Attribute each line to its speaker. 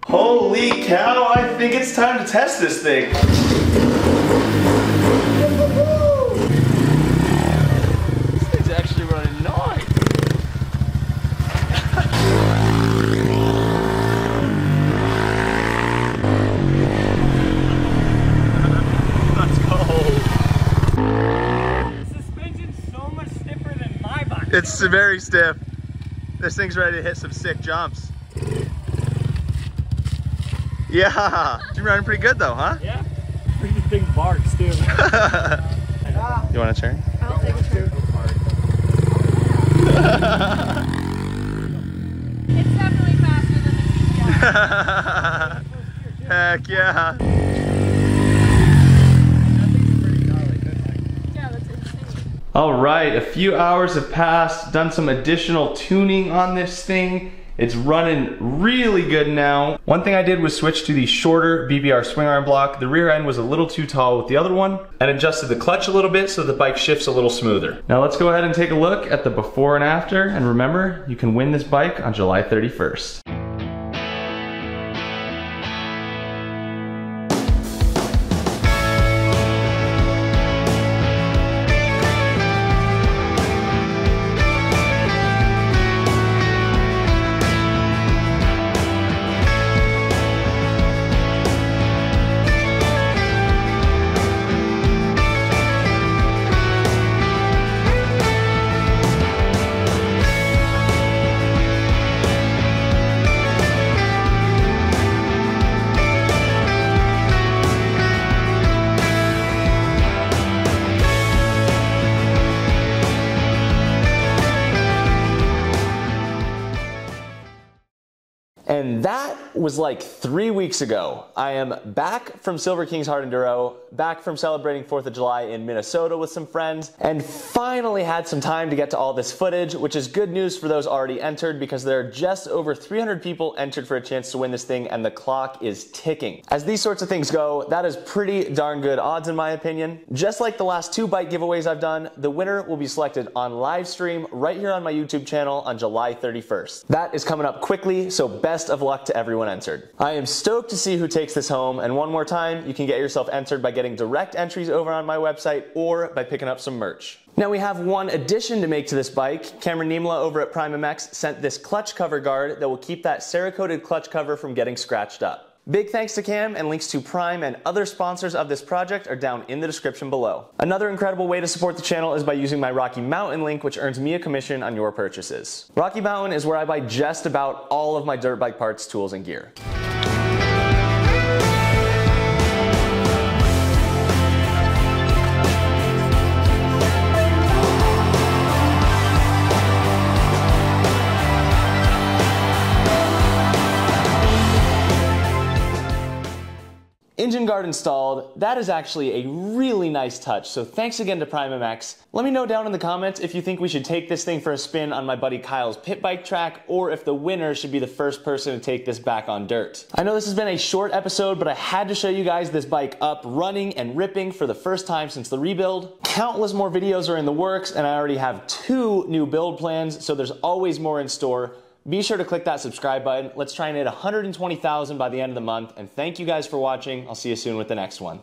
Speaker 1: Holy cow, I think it's time to test this thing. This thing's actually running nice. Let's go.
Speaker 2: The suspension's so much stiffer than my bike.
Speaker 1: It's very stiff. This thing's ready to hit some sick jumps. Yeah, you're running pretty good though, huh?
Speaker 2: Yeah. Pretty big barks too.
Speaker 1: You want a turn?
Speaker 3: I'll take a turn. It's definitely faster than the DeCal.
Speaker 1: Heck yeah.
Speaker 3: Yeah, that's insane.
Speaker 1: All right, a few hours have passed, done some additional tuning on this thing. It's running really good now. One thing I did was switch to the shorter BBR swing arm block. The rear end was a little too tall with the other one, and adjusted the clutch a little bit so the bike shifts a little smoother. Now let's go ahead and take a look at the before and after, and remember, you can win this bike on July 31st. And that was like 3 weeks ago. I am back from Silver Kings Hard Enduro, back from celebrating 4th of July in Minnesota with some friends, and finally had some time to get to all this footage, which is good news for those already entered because there are just over 300 people entered for a chance to win this thing, and the clock is ticking. As these sorts of things go, that is pretty darn good odds in my opinion. Just like the last 2 bike giveaways I've done, the winner will be selected on live stream right here on my YouTube channel on July 31st. That is coming up quickly, so best of luck to everyone entered. I am stoked to see who takes this home, and one more time, you can get yourself entered by getting direct entries over on my website or by picking up some merch. Now we have one addition to make to this bike. Cameron Niemela over at Pryme MX sent this clutch cover guard that will keep that Cerakote clutch cover from getting scratched up. Big thanks to Cam, and links to Pryme and other sponsors of this project are down in the description below. Another incredible way to support the channel is by using my Rocky Mountain link, which earns me a commission on your purchases. Rocky Mountain is where I buy just about all of my dirt bike parts, tools, and gear. Engine guard installed. That is actually a really nice touch, so thanks again to Pryme MX. Let me know down in the comments if you think we should take this thing for a spin on my buddy Kyle's pit bike track, or if the winner should be the first person to take this back on dirt. I know this has been a short episode, but I had to show you guys this bike up, running, and ripping for the first time since the rebuild. Countless more videos are in the works, and I already have 2 new build plans, so there's always more in store. Be sure to click that subscribe button. Let's try and hit 120,000 by the end of the month. And thank you guys for watching. I'll see you soon with the next one.